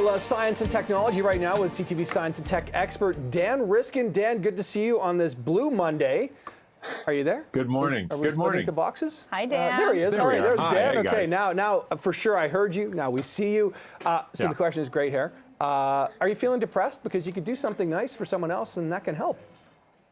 little science and technology right now with CTV science and tech expert Dan Riskin. Dan, good to see you on this Blue Monday. Are you there? Good morning. Are we Good morning. into boxes? Hi, Dan. There he is. All right, there's Hi, Dan. hey, Okay, guys. now for sure I heard you. Now we see you. So the question is, great hair. Are you feeling depressed because you could do something nice for someone else and that can help?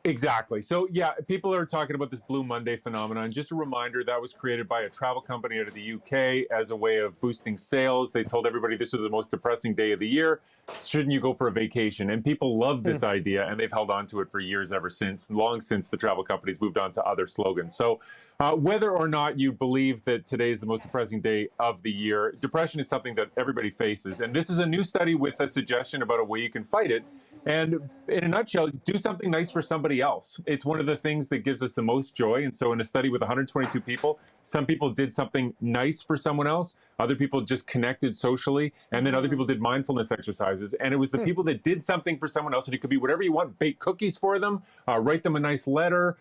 Exactly. So yeah, people are talking about this Blue Monday phenomenon. Just a reminder, that was created by a travel company out of the UK as a way of boosting sales. They told everybody this was the most depressing day of the year. Shouldn't you go for a vacation? And people love this idea, and they've held on to it for years ever since, long since the travel companies moved on to other slogans. So whether or not you believe that today is the most depressing day of the year, depression is something that everybody faces. And this is a new study with a suggestion about a way you can fight it. And in a nutshell, do something nice for somebody else. It's one of the things that gives us the most joy. And so in a study with 122 people, some people did something nice for someone else. Other people just connected socially. And then other people did mindfulness exercises. And it was the people that did something for someone else. And it could be whatever you want. Bake cookies for them, write them a nice letter,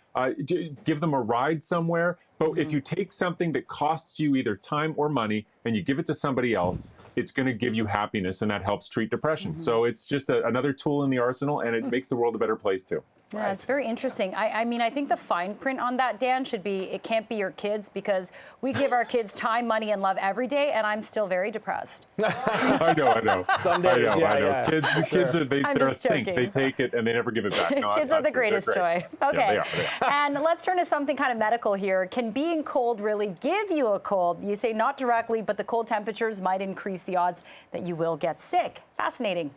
give them a ride somewhere. But if you take something that costs you either time or money and you give it to somebody else, it's going to give you happiness, and that helps treat depression. So it's just another tool in the arsenal, and it makes the world a better place too. Yeah, it's very interesting. I mean, I think the fine print on that, Dan, should be it can't be your kids, because we give our kids time, money, and love every day, and I'm still very depressed. I know. Some days, I know. yeah. Kids are they're a sink. joking. They take it and they never give it back. No, Kids are the greatest joy. Okay. Yeah, they are. And let's turn to something kind of medical here. Can being cold really give you a cold? You say not directly, but the cold temperatures might increase the odds that you will get sick. Fascinating.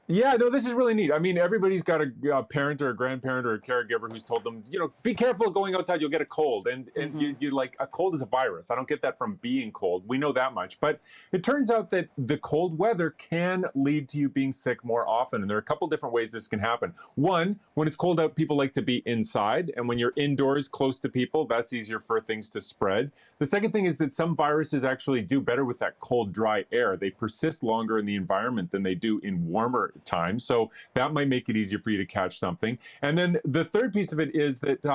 Yeah, no, this is really neat. I mean, everybody's got a parent or a grandparent or a caregiver who's told them, be careful going outside, you'll get a cold. And you like, a cold is a virus. I don't get that from being cold. We know that much. But it turns out that the cold weather can lead to you being sick more often. And there are a couple different ways this can happen. One, when it's cold out, people like to be inside. And when you're indoors close to people, that's easier for things to spread. The second thing is that some viruses actually do better with that cold, dry air. They persist longer in the environment than they do in warmer time. So that might make it easier for you to catch something. And then the third piece of it is that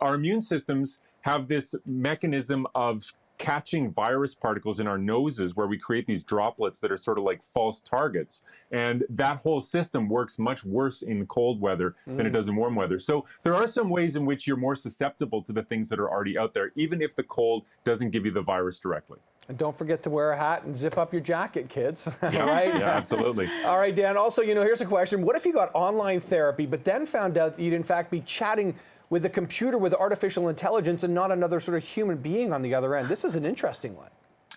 our immune systems have this mechanism of catching virus particles in our noses, where we create these droplets that are sort of like false targets. And that whole system works much worse in cold weather than it does in warm weather. So there are some ways in which you're more susceptible to the things that are already out there, even if the cold doesn't give you the virus directly. And don't forget to wear a hat and zip up your jacket, kids. Right? Yeah, absolutely. All right, Dan. Also, here's a question. What if you got online therapy, but then found out that you'd in fact be chatting with a computer with artificial intelligence and not another sort of human being on the other end? This is an interesting one.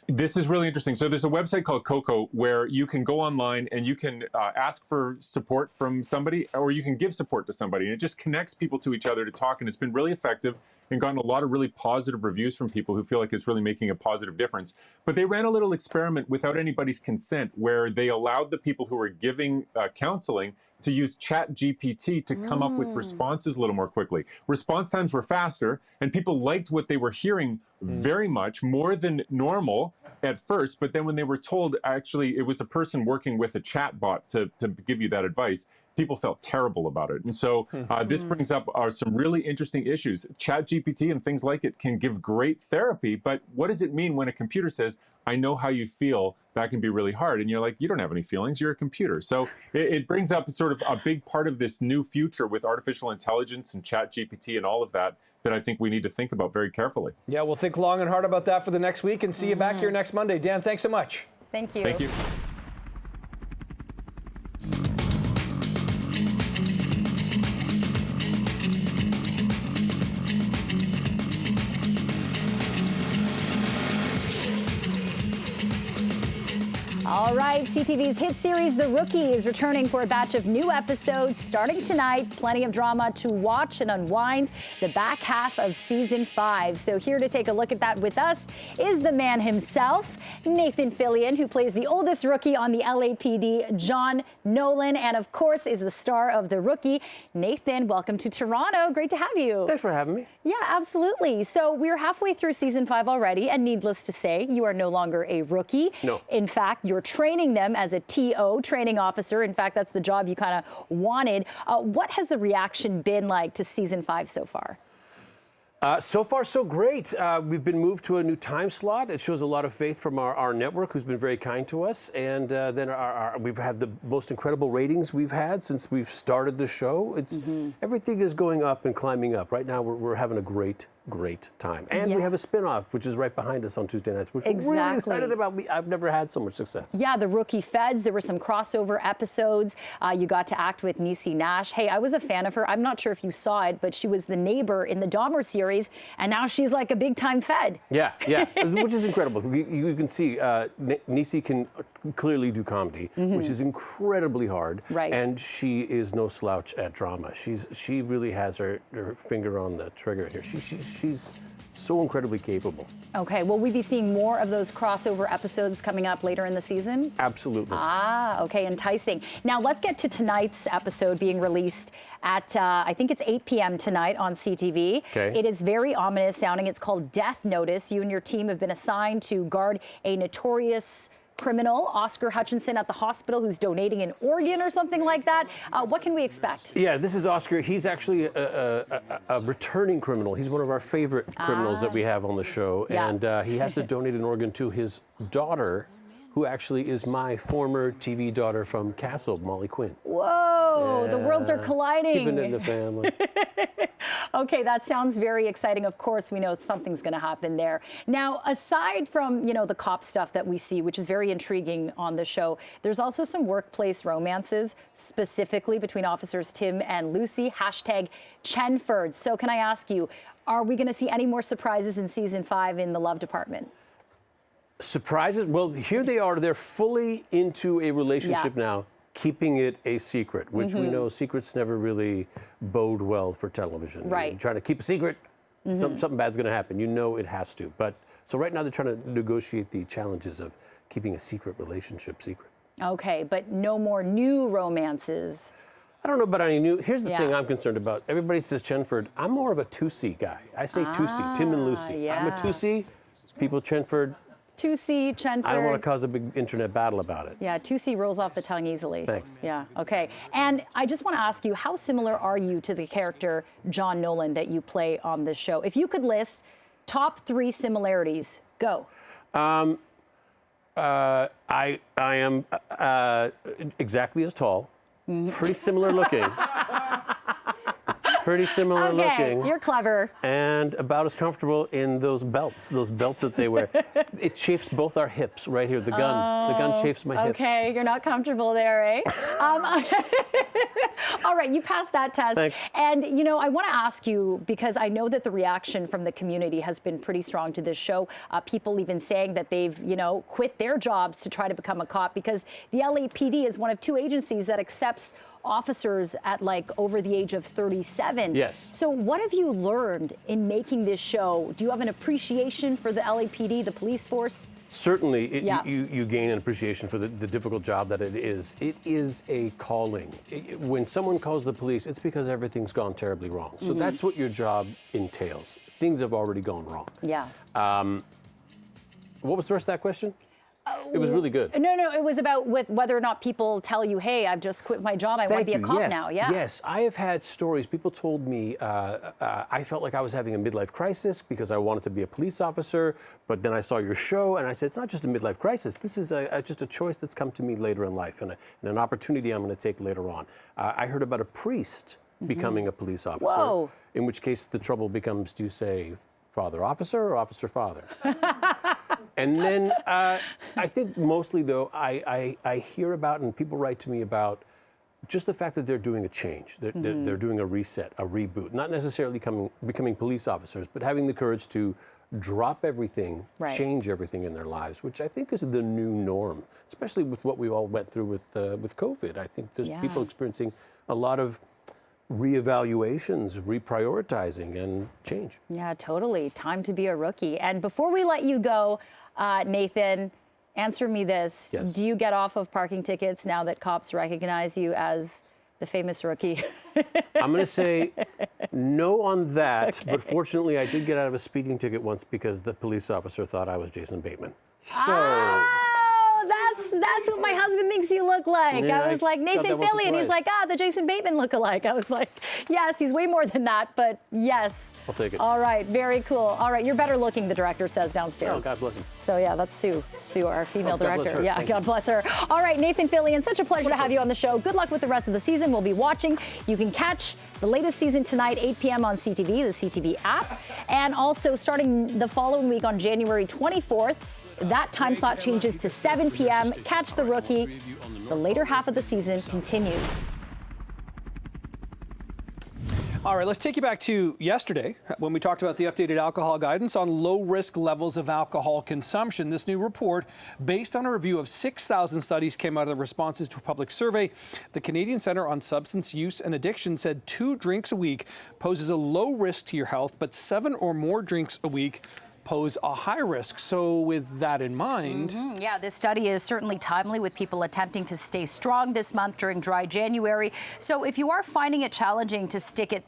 This is really interesting. So there's a website called Coco where you can go online and you can ask for support from somebody, or you can give support to somebody. And it just connects people to each other to talk. And it's been really effective and gotten a lot of really positive reviews from people who feel like it's really making a positive difference. But they ran a little experiment without anybody's consent, where they allowed the people who were giving counseling to use ChatGPT to come up with responses a little more quickly. Response times were faster, and people liked what they were hearing very much, more than normal at first. But then when they were told, actually, it was a person working with a chat bot to give you that advice, people felt terrible about it. And so this brings up some really interesting issues. ChatGPT and things like it can give great therapy, but what does it mean when a computer says, I know how you feel? That can be really hard. And you're like, you don't have any feelings, you're a computer. So it brings up sort of a big part of this new future with artificial intelligence and ChatGPT and all of that I think we need to think about very carefully. Yeah, we'll think long and hard about that for the next week and see you back here next Monday. Dan, thanks so much. Thank you. Thank you. All right, CTV's hit series, The Rookie, is returning for a batch of new episodes starting tonight. Plenty of drama to watch and unwind the back half of season 5. So here to take a look at that with us is the man himself, Nathan Fillion, who plays the oldest rookie on the LAPD, John Nolan, and of course is the star of The Rookie. Nathan, welcome to Toronto. Great to have you. Thanks for having me. Yeah, absolutely. So we're halfway through season 5 already, and needless to say, you are no longer a rookie. No. In fact, you're training them as a TO, training officer. In fact, that's the job you kind of wanted. What has the reaction been like to season 5 so far? So far, so great. We've been moved to a new time slot. It shows a lot of faith from our network, who's been very kind to us. And then we've had the most incredible ratings we've had since we've started the show. Everything is going up and climbing up. Right now, we're having a great time. And we have a spin-off, which is right behind us on Tuesday nights, which we're really excited about. I've never had so much success. Yeah, the Rookie Feds. There were some crossover episodes. You got to act with Niecy Nash. Hey, I was a fan of her. I'm not sure if you saw it, but she was the neighbor in the Dahmer series, and now she's like a big-time Fed. Yeah, which is incredible. You can see Niecy can clearly do comedy, which is incredibly hard. Right. And she is no slouch at drama. She really has her finger on the trigger here. She's so incredibly capable. Okay, will we be seeing more of those crossover episodes coming up later in the season? Absolutely. Okay, enticing. Now let's get to tonight's episode being released at, I think it's 8 p.m. tonight on CTV. Okay. It is very ominous sounding. It's called Death Notice. You and your team have been assigned to guard a notorious criminal, Oscar Hutchinson, at the hospital, who's donating an organ or something like that. What can we expect? Yeah, this is Oscar. He's actually a returning criminal. He's one of our favorite criminals that we have on the show. Yeah. And he has to donate an organ to his daughter, who actually is my former TV daughter from Castle, Molly Quinn. Whoa, the worlds are colliding. Keeping it in the family. Okay, that sounds very exciting. Of course, we know something's going to happen there. Now, aside from, the cop stuff that we see, which is very intriguing on the show, there's also some workplace romances, specifically between officers Tim and Lucy, #Chenford. So can I ask you, are we going to see any more surprises in season 5 in the love department? Surprises? Well, here they are. They're fully into a relationship now, keeping it a secret, which we know secrets never really bode well for television. Right. You're trying to keep a secret, something bad's going to happen. You know it has to. But so right now they're trying to negotiate the challenges of keeping a secret relationship secret. Okay, but no more new romances. I don't know about any new. Here's the thing I'm concerned about. Everybody says Chenford. I'm more of a 2C guy. I say 2C, Tim and Lucy. I'm a 2C. People Chenford. 2C, Chenford. I don't want to cause a big internet battle about it. Yeah, 2C rolls off the tongue easily. Thanks. Yeah, okay. And I just want to ask you, how similar are you to the character John Nolan that you play on this show? If you could list top 3 similarities, go. I am exactly as tall, pretty similar looking. Pretty similar looking. You're clever. And about as comfortable in those belts that they wear. It chafes both our hips right here. The gun chafes my hip. Okay, you're not comfortable there, eh? All right, you passed that test. Thanks. And, I want to ask you, because I know that the reaction from the community has been pretty strong to this show. People even saying that they've, quit their jobs to try to become a cop, because the LAPD is one of 2 agencies that accepts officers at over the age of 37. Yes. So what have you learned in making this show? Do you have an appreciation for the LAPD, the police force? Certainly, you gain an appreciation for the difficult job that it is. It is a calling. When someone calls the police, it's because everything's gone terribly wrong. So that's what your job entails. Things have already gone wrong. Yeah. What was the rest of that question? It was really good. No, it was about whether or not people tell you, hey, I've just quit my job, I want to be a cop now. Yeah. Yes, I have had stories. People told me I felt like I was having a midlife crisis because I wanted to be a police officer, but then I saw your show and I said, it's not just a midlife crisis. This is just a choice that's come to me later in life and an opportunity I'm going to take later on. I heard about a priest becoming a police officer. Whoa. In which case the trouble becomes, do you say father officer or officer father? And then I think mostly, though, I hear about and people write to me about just the fact that they're doing a change. They're doing a reset, a reboot, not necessarily becoming police officers, but having the courage to drop everything, change everything in their lives, which I think is the new norm, especially with what we all went through with COVID. I think there's people experiencing a lot of reevaluations, reprioritizing, and change. Yeah, totally. Time to be a rookie. And before we let you go, Nathan, answer me this. Yes. Do you get off of parking tickets now that cops recognize you as the famous rookie? I'm going to say no on that, but fortunately I did get out of a speeding ticket once because the police officer thought I was Jason Bateman. So Oh, that's That's what my husband thinks you look like. Yeah, I was like, got Nathan that once or Fillion. And he's twice. like, the Jason Bateman look-alike. I was like, yes, he's way more than that, but yes. I'll take it. All right, very cool. All right, you're better looking, the director says downstairs. Oh, God bless him. So yeah, that's Sue. Sue, our female God bless director. her. Yeah, Thank God bless her. All right, Nathan Fillion, such a pleasure to have you on the show. Good luck with the rest of the season. We'll be watching. You can catch the latest season tonight, 8 p.m. on CTV, the CTV app, and also starting the following week on January 24th. That time slot changes to 7 p.m. Catch The Rookie. The later half of the season continues. All right, let's take you back to yesterday when we talked about the updated alcohol guidance on low-risk levels of alcohol consumption. This new report, based on a review of 6,000 studies, came out of the responses to a public survey. The Canadian Centre on Substance Use and Addiction said 2 drinks a week poses a low risk to your health, but 7 or more drinks a week pose a high risk. So with that in mind... Yeah, this study is certainly timely with people attempting to stay strong this month during dry January. So if you are finding it challenging to stick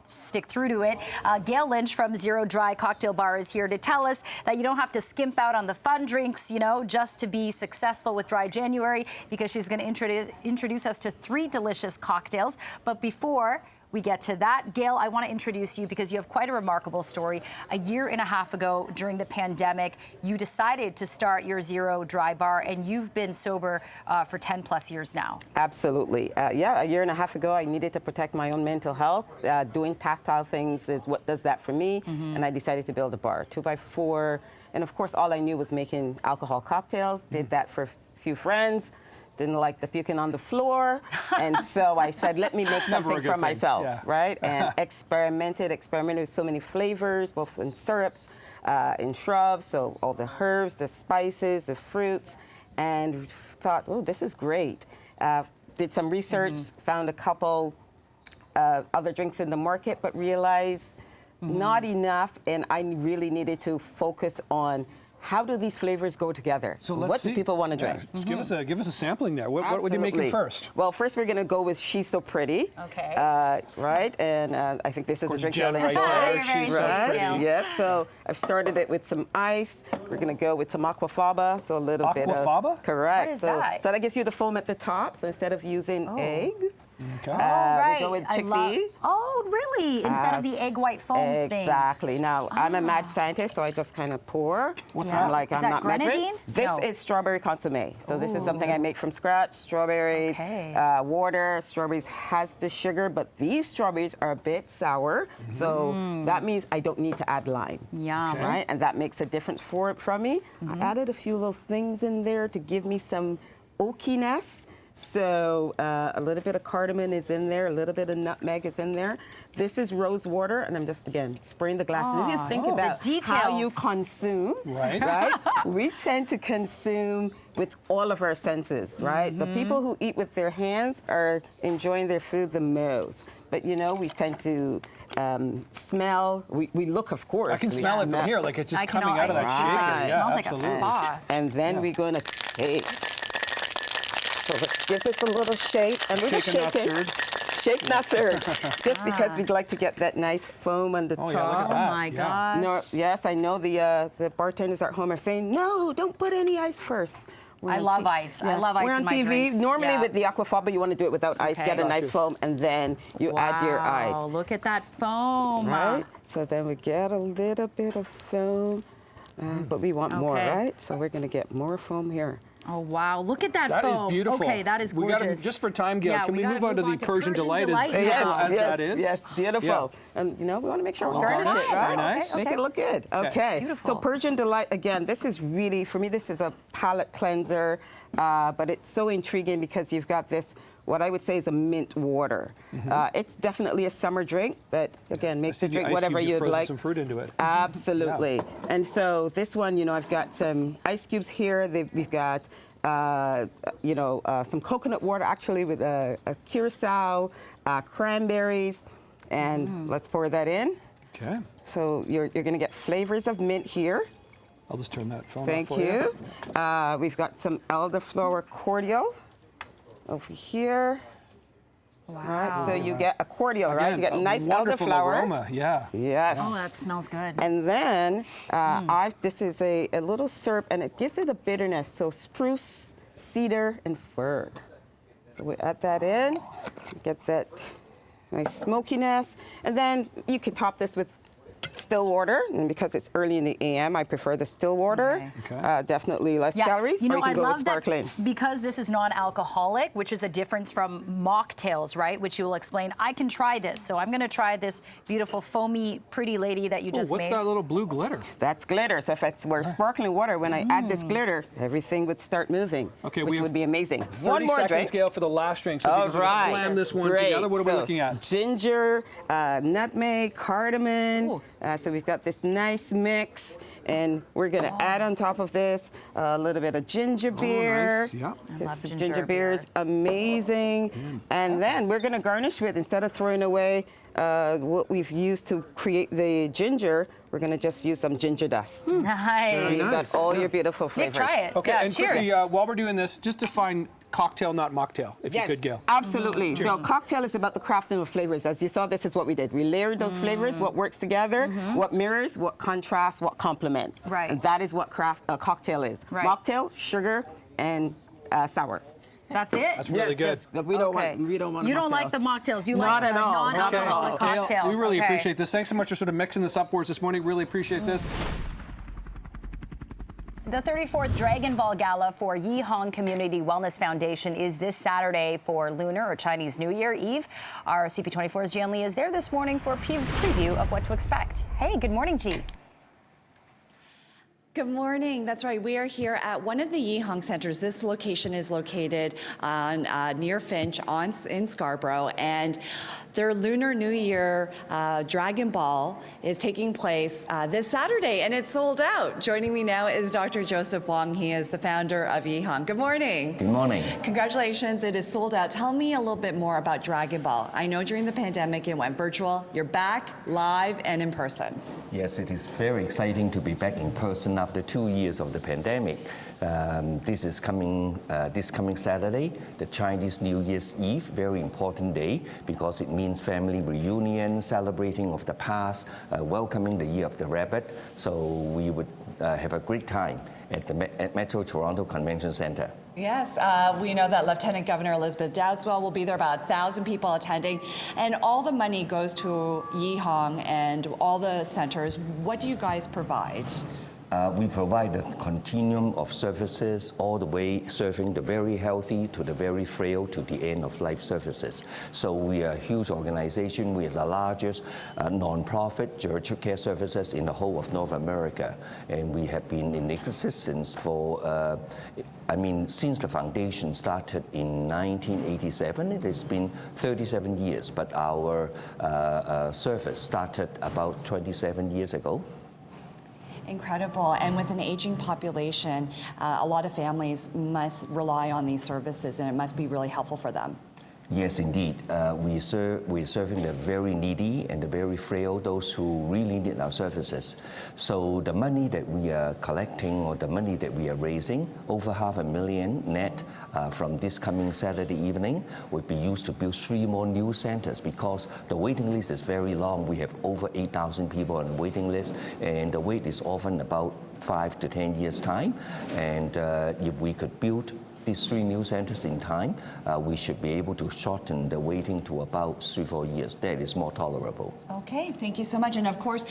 through to it, Gail Lynch from Zero Dry Cocktail Bar is here to tell us that you don't have to skimp out on the fun drinks, just to be successful with dry January, because she's going to introduce us to 3 delicious cocktails. But before we get to that, Gail, I want to introduce you because you have quite a remarkable story. A year and a half ago, during the pandemic, you decided to start your Zero Dry Bar, and you've been sober for 10 plus years now. Absolutely. A year and a half ago, I needed to protect my own mental health. Doing tactile things is what does that for me, and I decided to build a bar, 2x4. And of course, all I knew was making alcohol cocktails. Did that for a few friends. Didn't like the puking on the floor, and so I said, let me make something for myself, right? And experimented with so many flavors, both in syrups, in shrubs, so all the herbs, the spices, the fruits, and thought, oh, this is great. Did some research, found a couple other drinks in the market, but realized not enough, and I really needed to focus on how do these flavors go together? So let's what see. do people want to drink? Just give us a sampling there. What are you making first? Well, first we're going to go with She's So Pretty. Okay. Right, and I think this is a drink you'll Jen right enjoy. there. You're very She's so sweet, pretty. Gail. Yeah, so I've started it with some ice. We're going to go with some aquafaba, so a little bit of... Aquafaba? Correct. What is so, that? so that gives you the foam at the top, so instead of using egg, Okay. Right. we go with I chickpea. Oh, really? Instead of the egg white foam thing. Exactly. Now, I'm a mad scientist, so I just kind of pour. What's Yeah. that? Like Is I'm that not measuring. grenadine? This No. is strawberry consomme. So this is something I make from scratch. Strawberries, Okay. water. Strawberries has the sugar, but these strawberries are a bit sour. So that means I don't need to add lime. Yum. Okay. Right? And that makes a difference from me. I added a few little things in there to give me some oakiness. So a little bit of cardamom is in there, a little bit of nutmeg is in there. This is rose water, and I'm just, again, spraying the glass. And if you think about the how you details. consume, Right. we tend to consume with all of our senses, right? The people who eat with their hands are enjoying their food the most. But, we tend to smell. We look, of course. I can we smell it from here, like it's just coming out of that shaker. Right. It Yeah, smells like a absolutely. spa. And then we're going to taste. So let's give this a little shake. And we're just Shaken, not shaking. stirred. Shake, not stirred. Just because we'd like to get that nice foam on the Oh, top. yeah, look at Oh that. my Yeah. gosh. No, yes, I know the bartenders at home are saying, no, don't put any ice first. We're I on love ice. I love ice We're on in my TV. drinks. Normally Yeah. with the aquafaba, you want to do it without ice, Okay. get a nice Gotcha. foam, and then you add your ice. Wow, look at that foam. Right? So then we get a little bit of foam, but we want more, Okay. right? So we're going to get more foam here. Oh, wow. Look at that That foam. is beautiful. Okay, that is We gorgeous. gotta, just for time, Gail, Yeah, can we we move gotta on to move the Persian Delight as now. beautiful as that is? Yes, beautiful. Yeah. And we want to make sure we Oh, garnish garnish. it, right? Very nice. Make it look good. Okay. Beautiful. So Persian Delight, again, this is really, for me, this is a palate cleanser, but it's so intriguing because you've got this, what I would say is a mint water. It's definitely a summer drink, but again, make the drink whatever you'd like. Some fruit into it. Absolutely. And so this one, I've got some ice cubes here. We've got, some coconut water actually with a curacao, cranberries, and let's pour that in. Okay. So you're going to get flavors of mint here. I'll just turn that phone Thank off for you. We've got some elderflower cordial over here. Wow. Right, so you get a cordial, right? You get a nice wonderful elderflower. aroma. Yeah. Yes. Oh, that smells good. And then this is a little syrup, and it gives it a bitterness. So spruce, cedar, and fir. So we add that in, get that nice smokiness, and then you can top this with still water, and because it's early in the AM, I prefer the still water. Okay. Definitely less Yeah, calories, you know, or you can I go with love that sparkling. because this is non-alcoholic, which is a difference from mocktails, right? Which you will explain. I can try this, so I'm going to try this beautiful foamy, pretty lady that you just What's made. that little blue glitter? That's glitter. So if it were sparkling water, when I add this glitter, everything would start moving, Okay, which we have would be amazing. 30 more second drink. scale for the last drink. So if All you can sort of right. slam this one Great. together. What are we So, looking at? Ginger, nutmeg, cardamom. Ooh. So we've got this nice mix, and we're going to add on top of this a little bit of ginger beer. nice. Yeah. I love This ginger beer is amazing. And then we're going to garnish with, instead of throwing away what we've used to create the ginger, we're going to just use some ginger dust. Nice. You've nice. got all your beautiful flavors. Nick, try it. Okay, Yeah, and cheers. quickly, while we're doing this, just define cocktail, not mocktail, if you could, Gail. Absolutely. So cocktail is about the crafting of flavors. As you saw, this is what we did. We layered those flavors, what works together, what mirrors, what contrasts, what complements. Right. And that is what cocktail is. Right. Mocktail, sugar, and sour. That's it? That's really good. We don't Okay. want. We don't want. You a don't mocktail. like the mocktails. You Not like at the all. Not at non-alcoholic all. Gail, cocktails. we really Okay. appreciate this. Thanks so much for sort of mixing this up for us this morning. Really appreciate this. The 34th Dragon Ball Gala for Yihong Community Wellness Foundation is this Saturday for Lunar or Chinese New Year Eve. Our CP24's Jian Lee is there this morning for a preview of what to expect. Hey, good morning, Ji. Good morning. That's right. We are here at one of the Yihong centers. This location is located on near Finch in Scarborough, and their Lunar New Year Dragon Ball is taking place this Saturday, and it's sold out. Joining me now is Dr. Joseph Wong. He is the founder of Yihong. Good morning. Good morning. Congratulations. It is sold out. Tell me a little bit more about Dragon Ball. I know during the pandemic it went virtual. You're back live and in person. Yes, it is very exciting to be back in person after 2 years of the pandemic. This coming Saturday, the Chinese New Year's Eve, very important day because it means family reunion, celebrating of the past, welcoming the Year of the Rabbit. So we would have a great time at Metro Toronto Convention Centre. Yes, we know that Lieutenant Governor Elizabeth Dowdeswell will be there, about 1,000 people attending, and all the money goes to Yihong and all the centers. What do you guys provide? We provide a continuum of services all the way serving the very healthy to the very frail to the end of life services. So we are a huge organization. We are the largest non-profit geriatric care services in the whole of North America. And we have been in existence for, since the foundation started in 1987, it has been 37 years, but our service started about 27 years ago. Incredible. And with an aging population, a lot of families must rely on these services, and it must be really helpful for them. Yes, indeed. We're serving the very needy and the very frail, those who really need our services. So the money that we are collecting or the money that we are raising, over $500,000 net from this coming Saturday evening, would be used to build 3 more new centers because the waiting list is very long. We have over 8,000 people on the waiting list, and the wait is often about 5 to 10 years' time. And if we could build these 3 new centers in time, we should be able to shorten the waiting to about 3-4 years. That is more tolerable. Okay, thank you so much. And of course,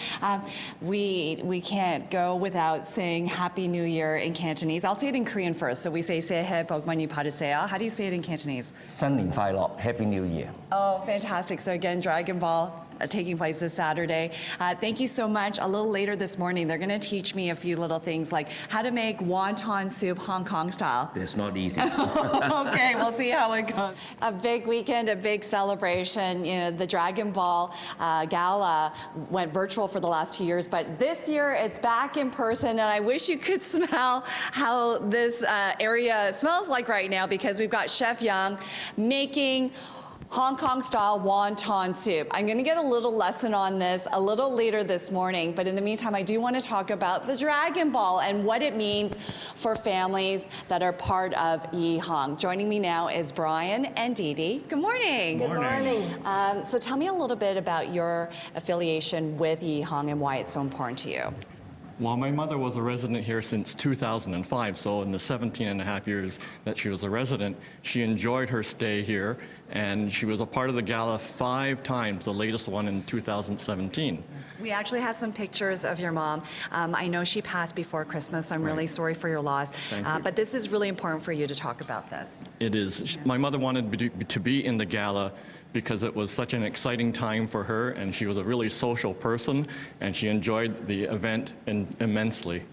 we can't go without saying Happy New Year in Cantonese. I'll say it in Korean first. So we say "Sehe Bokmani Padaseo." How do you say it in Cantonese? 新年快樂, Happy New Year. Oh, fantastic. So again, Dragon Ball taking place this Saturday. Thank you so much. A little later this morning, they're going to teach me a few little things like how to make wonton soup Hong Kong style. That's not easy. Okay, we'll see how it goes. A big weekend, a big celebration. You know, the Dragon Ball Gala went virtual for the last 2 years, but this year it's back in person, and I wish you could smell how this area smells like right now, because we've got Chef Young making Hong Kong style wonton soup. I'm going to get a little lesson on this a little later this morning, but in the meantime, I do want to talk about the Dragon Ball and what it means for families that are part of Yihong. Joining me now is Brian and Dee Dee. Good morning. Good morning. So tell me a little bit about your affiliation with Yihong and why it's so important to you. Well, my mother was a resident here since 2005, so in the 17 and a half years that she was a resident, she enjoyed her stay here, and she was a part of the gala 5 times, the latest one in 2017. We actually have some pictures of your mom. I know she passed before Christmas. I'm really sorry for your loss. Thank you. But this is really important for you to talk about this. It is. My mother wanted to be in the gala because it was such an exciting time for her, and she was a really social person, and she enjoyed the event immensely.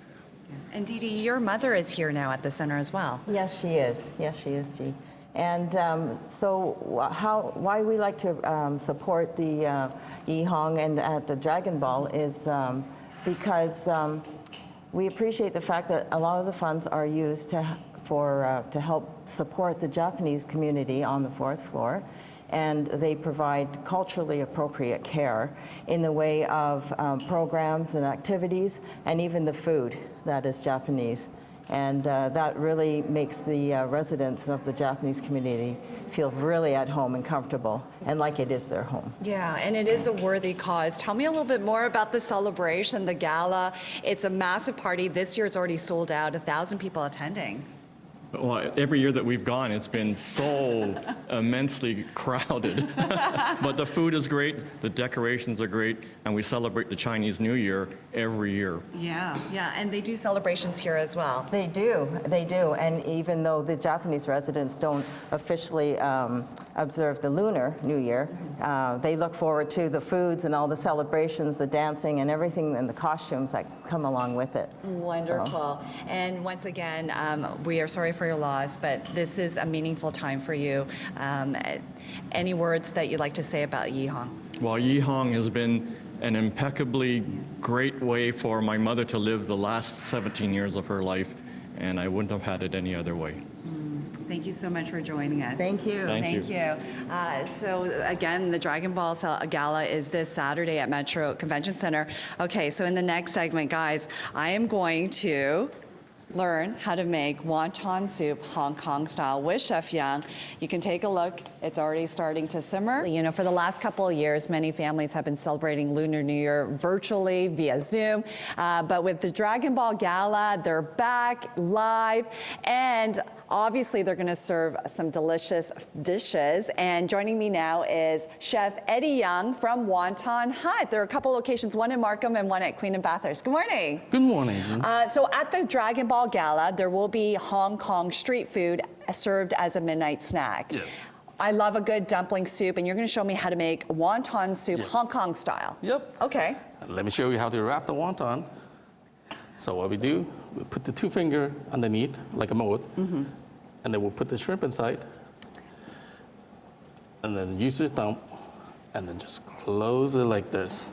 And Dee Dee, your mother is here now at the center as well. Yes, she is. Yes, she is, G. And why we like to support the Yi Hong and at the Dragon Ball is because we appreciate the fact that a lot of the funds are used to help support the Japanese community on the 4th floor. And they provide culturally appropriate care in the way of programs and activities, and even the food that is Japanese. And that really makes the residents of the Japanese community feel really at home and comfortable, and like it is their home. Yeah, and it is a worthy cause. Tell me a little bit more about the celebration, the gala. It's a massive party. This year it's already sold out, 1,000 people attending. Well, every year that we've gone, it's been so immensely crowded. But the food is great, the decorations are great, and we celebrate the Chinese New Year every year. Yeah, and they do celebrations here as well. They do. And even though the Japanese residents don't officially observe the Lunar New Year, they look forward to the foods and all the celebrations, the dancing and everything, and the costumes that come along with it. Wonderful. So. And once again, we are sorry for your loss, but this is a meaningful time for you. Any words that you'd like to say about Yi Hong? Well, Yi Hong has been an impeccably great way for my mother to live the last 17 years of her life, and I wouldn't have had it any other way. Thank you so much for joining us. Thank you. Thank you. So again, the Dragon Ball Gala is this Saturday at Metro Convention Center. Okay, so in the next segment, guys, I am going to learn how to make wonton soup Hong Kong style with Chef Young. You can take a look. It's already starting to simmer. You know, for the last couple of years, many families have been celebrating Lunar New Year virtually via Zoom. But with the Dragon Ball Gala, they're back live, and obviously they're going to serve some delicious dishes. And joining me now is Chef Eddie Young from Wonton Hut. There are a couple locations, one in Markham and one at Queen and Bathurst. Good morning. Good morning. So at the Dragon Ball Gala, there will be Hong Kong street food served as a midnight snack. Yes. I love a good dumpling soup, and you're going to show me how to make wonton soup Hong Kong style. Yep. Okay. Let me show you how to wrap the wonton. So what we do, we put the 2 finger underneath like a mold, and then we'll put the shrimp inside, and then use this thumb, and then just close it like this.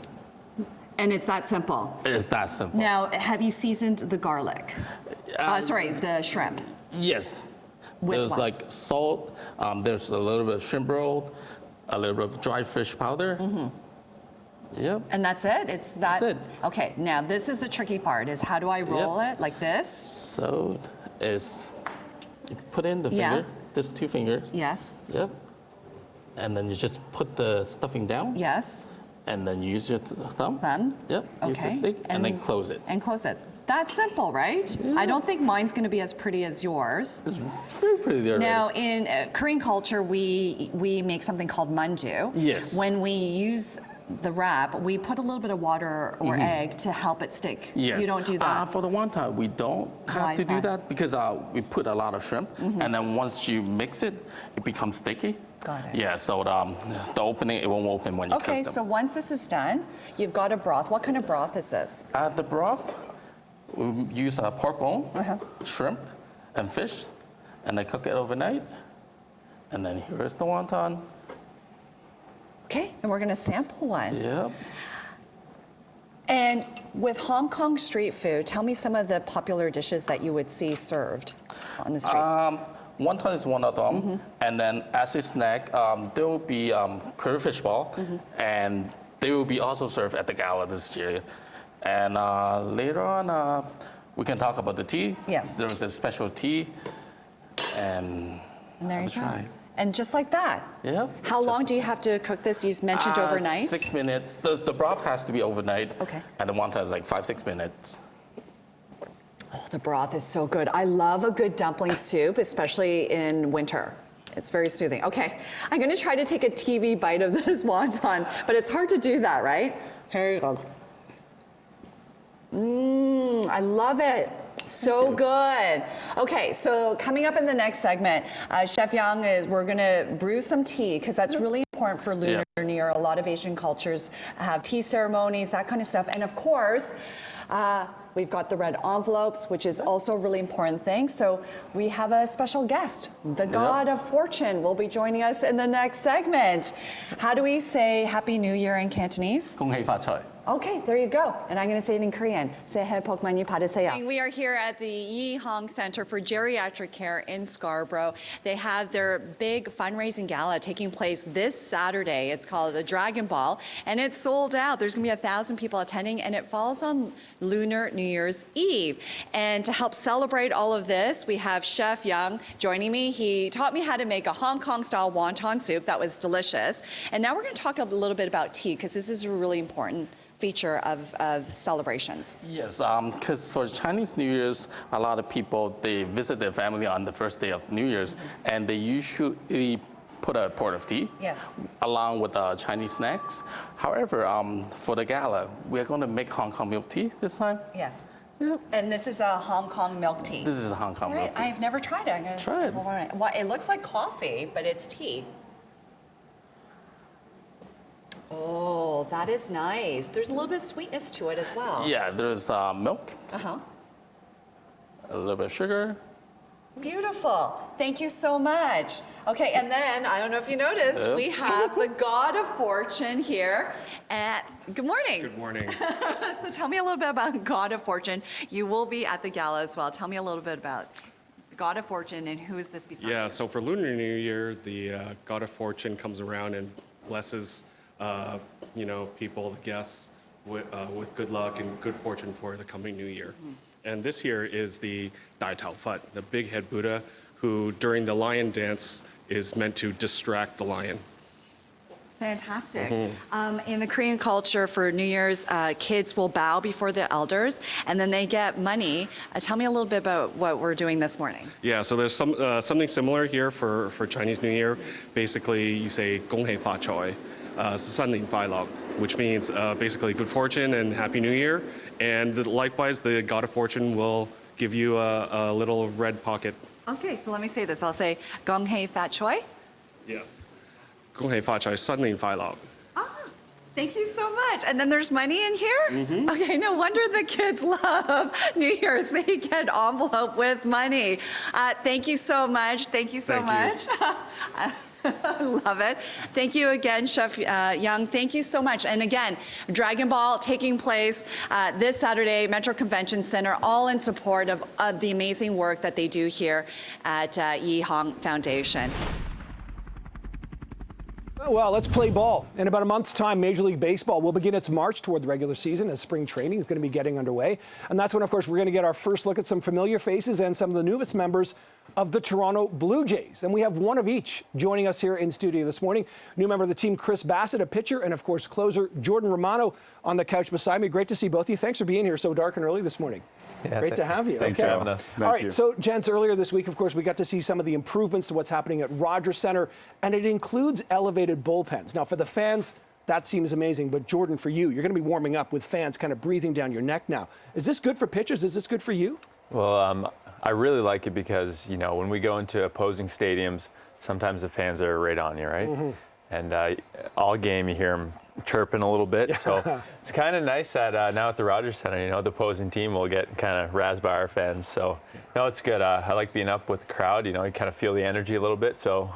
And it's that simple. It's that simple. Now, have you seasoned the garlic? Sorry, the shrimp. Yes. With There's what? like salt, there's a little bit of shrimp roll, a little bit of dry fish powder. Yep. And that's it? It's that? That's it. Okay, now this is the tricky part, is how do I roll it? Like this? So is you put in the Yeah. finger, this 2 fingers. Yes. Yep. And then you just put the stuffing down. Yes. And then you use your thumb. Thumb? Yep. Use the Okay. stick and then close it. And close it. That's simple, right? I don't think mine's going to be as pretty as yours. It's very pretty there. Now, in Korean culture, we make something called mandu. Yes. When we use the wrap, we put a little bit of water or egg to help it stick. Yes. You don't do that. For the wonton, we don't Why have is to do that? that because we put a lot of shrimp, and then once you mix it, it becomes sticky. Got it. Yeah, so the opening, it won't open when you Okay, cook them. so once this is done, you've got a broth. What kind of broth is this? The broth, we use pork bone, shrimp, and fish, and then cook it overnight. And then here's the wonton. Okay, and we're going to sample one. Yep. And with Hong Kong street food, tell me some of the popular dishes that you would see served on the streets. Wonton is one of them, and then as a snack, there will be curry fish ball, and they will be also served at the gala this year. And later on, we can talk about the tea. Yes. There is a special tea, and there you have a go. try. And just like that. Yep. How long do you have to cook this? You mentioned overnight. 6 minutes. The broth has to be overnight. Okay. And the wonton is like 5-6 minutes. Oh, the broth is so good. I love a good dumpling soup, especially in winter. It's very soothing. Okay, I'm gonna try to take a TV bite of this wonton, but it's hard to do that, right? Here you go. I love it. So good. Okay, so coming up in the next segment, Chef Yang we're gonna brew some tea because that's really important for Lunar New Year. A lot of Asian cultures have tea ceremonies, that kind of stuff. And of course, we've got the red envelopes, which is also a really important thing. So we have a special guest. The God of Fortune will be joining us in the next segment. How do we say Happy New Year in Cantonese? 恭喜發財. Okay, there you go. And I'm going to say it in Korean. We are here at the Yi Hong Center for Geriatric Care in Scarborough. They have their big fundraising gala taking place this Saturday. It's called the Dragon Ball, and it's sold out. There's going to be 1,000 people attending, and it falls on Lunar New Year's Eve. And to help celebrate all of this, we have Chef Yang joining me. He taught me how to make a Hong Kong-style wonton soup that was delicious. And now we're going to talk a little bit about tea, because this is a really important feature of celebrations. Yes, because for Chinese New Year's, a lot of people, they visit their family on the first day of New Year's, and they usually put a pot of tea along with Chinese snacks. However, for the gala, we're going to make Hong Kong milk tea this time. Yes. Yep. And this is a Hong Kong milk tea. This is a Hong Kong milk tea. I've never tried it. I'm going to try it. Well, it looks like coffee, but it's tea. Oh, that is nice. There's a little bit of sweetness to it as well. Yeah, there's milk, a little bit of sugar. Beautiful. Thank you so much. Okay, and then, I don't know if you noticed, we have the God of Fortune here at, good morning. Good morning. So tell me a little bit about God of Fortune. You will be at the gala as well. Tell me a little bit about the God of Fortune and who is this beside Yeah, you? so for Lunar New Year, the God of Fortune comes around and blesses people, the guests, with good luck and good fortune for the coming new year. And this here is the Dai Tao Fut, the big head Buddha, who during the lion dance is meant to distract the lion. Fantastic. In the Korean culture for New Year's, kids will bow before the elders and then they get money. Tell me a little bit about what we're doing this morning. Yeah, so there's something similar here for Chinese New Year. Basically, you say "Gong Hei Fa Choi," San Lin Fai Lao, which means basically good fortune and Happy New Year. And likewise, the God of Fortune will give you a little red pocket. Okay, so let me say this. I'll say Gong Hei Fat Choi. Yes. Gong Hei Fa Choi, San Lin Fai Lao. Thank you so much. And then there's money in here? Okay, no wonder the kids love New Year's. They get envelope with money. Thank you so much. Thank you so much. I love it. Thank you again, Chef Yang. Thank you so much. And again, Dragon Ball taking place this Saturday, Metro Convention Center, all in support of the amazing work that they do here at Yi Hong Foundation. Well, let's play ball. In about a month's time, Major League Baseball will begin its march toward the regular season as spring training is going to be getting underway. And that's when, of course, we're going to get our first look at some familiar faces and some of the newest members of the Toronto Blue Jays. And we have one of each joining us here in studio this morning. New member of the team, Chris Bassett, a pitcher, and, of course, closer Jordan Romano on the couch beside me. Great to see both of you. Thanks for being here so dark and early this morning. Yeah, Great to have you. Thanks for having us. All right, so, gents, earlier this week, of course, we got to see some of the improvements to what's happening at Rogers Centre, and it includes elevated bullpens. Now, for the fans, that seems amazing, but Jordan, for you, you're going to be warming up with fans kind of breathing down your neck now. Is this good for pitchers? Is this good for you? Well, I really like it because, when we go into opposing stadiums, sometimes the fans are right on you, right? And all game you hear them chirping a little bit. So it's kind of nice that now at the Rogers Centre, the opposing team will get kind of razzed by our fans. So, no, it's good. I like being up with the crowd. You kind of feel the energy a little bit. So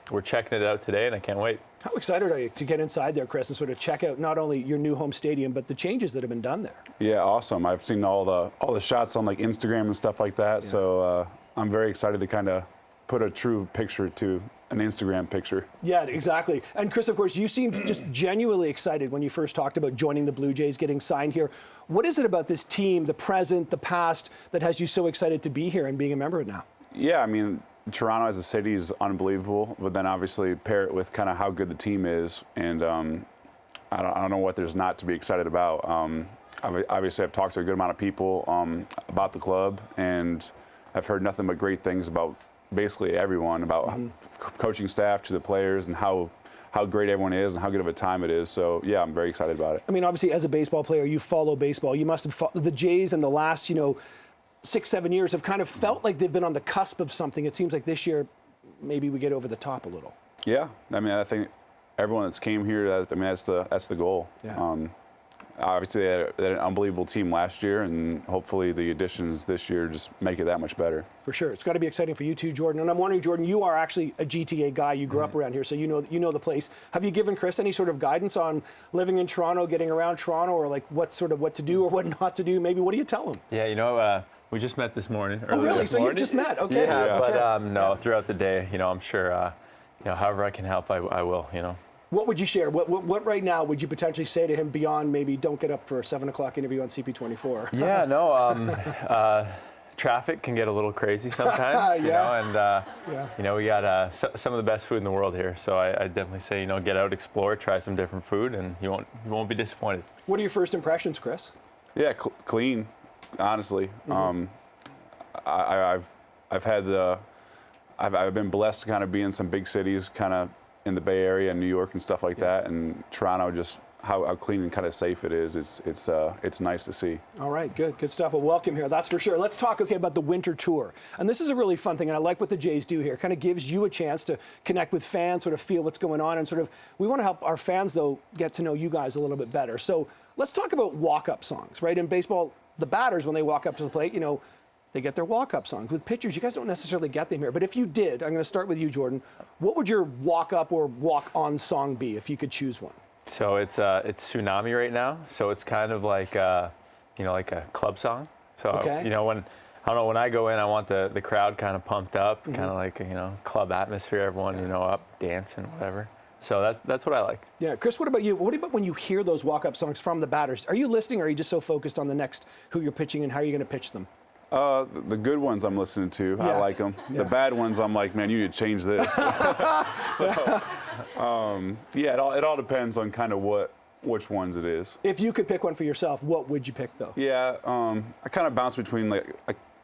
we're checking it out today, and I can't wait. How excited are you to get inside there, Chris, and sort of check out not only your new home stadium, but the changes that have been done there? Yeah, awesome. I've seen all the shots on Instagram and stuff like that. Yeah. So I'm very excited to kind of put a true picture to an Instagram picture. Yeah, exactly. And Chris, of course, you seemed just genuinely excited when you first talked about joining the Blue Jays, getting signed here. What is it about this team, the present, the past, that has you so excited to be here and being a member of it now? Yeah, I mean, Toronto as a city is unbelievable, but then obviously pair it with kind of how good the team is, and I don't know what there's not to be excited about. obviously I've talked to a good amount of people about the club, and I've heard nothing but great things about basically everyone, about coaching staff to the players, and how great everyone is and how good of a time it is. So, yeah, I'm very excited about it. I mean, obviously, as a baseball player, you follow baseball. You must have the Jays in the last, 6-7 years have kind of felt like they've been on the cusp of something. It seems like this year, maybe we get over the top a little. Yeah, I mean, I think everyone that's came here, that's the goal. Yeah. Obviously, they had an unbelievable team last year, and hopefully the additions this year just make it that much better. For sure. It's got to be exciting for you too, Jordan. And I'm wondering, Jordan, you are actually a GTA guy. You grew up around here, so you know the place. Have you given Chris any sort of guidance on living in Toronto, getting around Toronto, or like what to do or what not to do? Maybe what do you tell him? Yeah, we just met this morning. Oh, really? This So morning. you just met? Okay. Yeah, Okay. but no, throughout the day, I'm sure, however I can help, I will, What would you share? What right now would you potentially say to him beyond maybe don't get up for a 7 o'clock interview on CP24? Yeah, no, traffic can get a little crazy sometimes, we got some of the best food in the world here. So I definitely say, get out, explore, try some different food, and you won't be disappointed. What are your first impressions, Chris? Yeah, clean, honestly. I've been blessed to kind of be in some big cities, kind of in the Bay Area and New York and stuff like that, and Toronto, just how clean and kind of safe it is. It's nice to see. All right, good stuff. Well, welcome here, that's for sure. Let's talk about the winter tour. And this is a really fun thing, and I like what the Jays do here. It kind of gives you a chance to connect with fans, sort of feel what's going on, and we want to help our fans, though, get to know you guys a little bit better. So let's talk about walk-up songs, right? In baseball, the batters, when they walk up to the plate, they get their walk-up songs. With pitchers, you guys don't necessarily get them here. But if you did, I'm going to start with you, Jordan. What would your walk-up or walk-on song be if you could choose one? So it's Tsunami right now. So it's kind of like like a club song. So Okay. when I go in, I want the crowd kind of pumped up, kind of like club atmosphere. Everyone up dancing, whatever. So that's what I like. Yeah, Chris, what about you? What about when you hear those walk-up songs from the batters? Are you listening, or are you just so focused on the next who you're pitching and how you're going to pitch them? The good ones I'm listening to, Yeah. I like them. Yeah. The bad ones, I'm like, man, you need to change this. So, it all depends on kind of which ones it is. If you could pick one for yourself, what would you pick, though? Yeah, I kind of bounce between like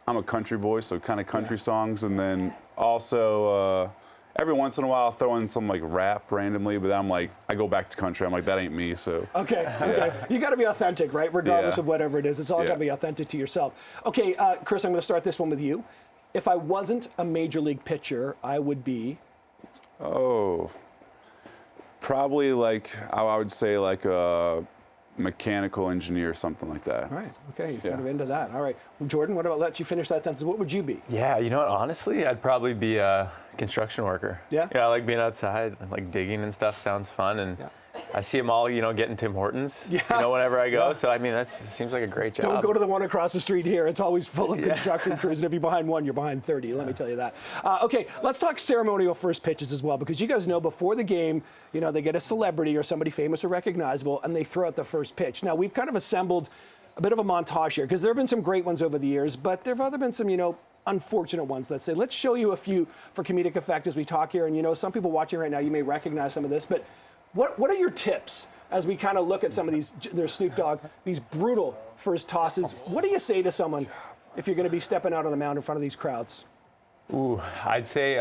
I'm a country boy, so kind of country songs, and then also every once in a while I'll throw in some like rap randomly, but I'm like, I go back to country. I'm like, that ain't me. So Okay. You got to be authentic, right? Regardless Yeah. of whatever it is, it's all got to be authentic to yourself. Okay, Chris, I'm going to start this one with you. If I wasn't a major league pitcher, I would be. Probably like I would say like a mechanical engineer, something like that. All right. Okay, you're kind of into that. All right. Well, Jordan, what about let you finish that sentence? What would you be? Yeah, you know what? Honestly, I'd probably be a construction worker. Yeah? Yeah, I like being outside, like digging and stuff. Sounds fun, and I see them all, getting Tim Hortons. Yeah. Whenever I go. Yeah. So I mean, that seems like a great job. Don't go to the one across the street here. It's always full of construction crews, and if you're behind one, you're behind 30. Let me tell you that. Okay, let's talk ceremonial first pitches as well, because you guys know before the game, they get a celebrity or somebody famous or recognizable, and they throw out the first pitch. Now, we've kind of assembled a bit of a montage here, because there have been some great ones over the years, but there have other been some, unfortunate ones, let's say. Let's show you a few for comedic effect as we talk here, and some people watching right now, you may recognize some of this, but what are your tips as we kind of look at some of these, there's Snoop Dogg, these brutal first tosses? What do you say to someone if you're going to be stepping out on the mound in front of these crowds? Ooh, I'd say,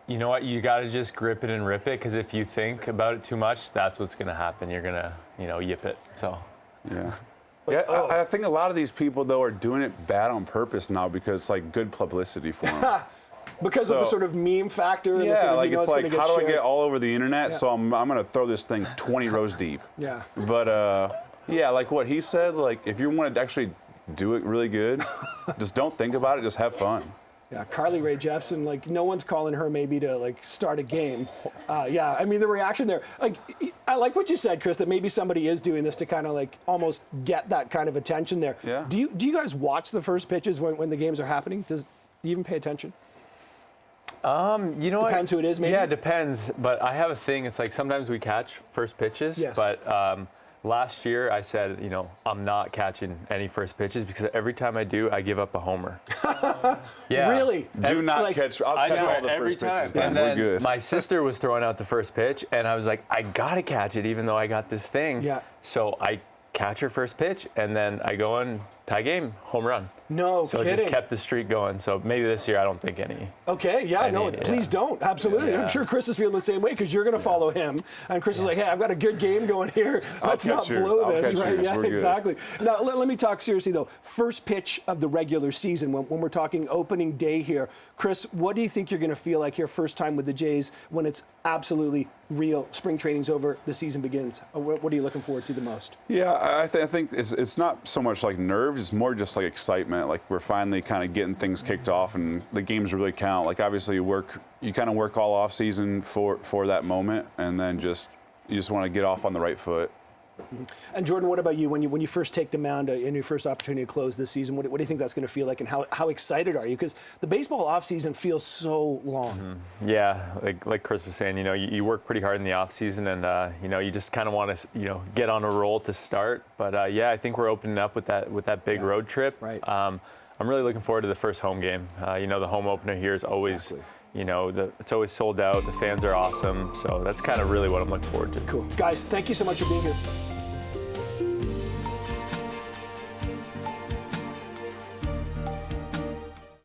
you know what, you got to just grip it and rip it, because if you think about it too much, that's what's going to happen. You're going to, yip it. So, yeah. I think a lot of these people, though, are doing it bad on purpose now because it's like good publicity for them. Because of the sort of meme factor. And Yeah, the sort of, like it's like, how do I get all over the internet? Yeah. So I'm going to throw this thing 20 rows deep. Yeah. But like what he said, like if you want to actually do it really good, just don't think about it, just have fun. Yeah, Carly Rae Jepsen, like no one's calling her maybe to like start a game. I mean the reaction there, like I like what you said, Chris, that maybe somebody is doing this to kind of like almost get that kind of attention there. Yeah. Do you guys watch the first pitches when the games are happening? Do you even pay attention? You know what? Depends who it is, maybe? Yeah, it depends. But I have a thing. It's like sometimes we catch first pitches. Yes. But last year I said, I'm not catching any first pitches because every time I do, I give up a homer. Yeah. Really? Do not like, catch. I'll I catch know, all the every first time. pitches. Then And we're then good. my sister was throwing out the first pitch, and I was like, I gotta catch it, even though I got this thing. Yeah. So I catcher first pitch, and then I go in, tie game, home run. No So kidding. it just kept the streak going. So maybe this year I don't think any. Okay, yeah, no, please don't. Absolutely. Yeah. I'm sure Chris is feeling the same way because you're going to follow him. And Chris is like, hey, I've got a good game going here. Let's not blow this, right? Yeah, exactly. Now, let me talk seriously, though. First pitch of the regular season, when we're talking opening day here. Chris, what do you think you're going to feel like your first time with the Jays when it's absolutely real? Spring training's over, the season begins. What are you looking forward to the most? Yeah, I think it's not so much like nerves, it's more just like excitement. Like we're finally kind of getting things kicked off and the games really count. Like obviously you kind of work all off season for that moment, and then you just want to get off on the right foot. And Jordan, what about you? When you first take the mound in your first opportunity to close this season, what do you think that's going to feel like, and how excited are you? Because the baseball offseason feels so long. Yeah, like Chris was saying, you work pretty hard in the off season, and you just kind of want to get on a roll to start. But yeah, I think we're opening up with that big road trip. Right. I'm really looking forward to the first home game. The home opener here is always. It's always sold out. The fans are awesome. So that's kind of really what I'm looking forward to. Cool. Guys, thank you so much for being here.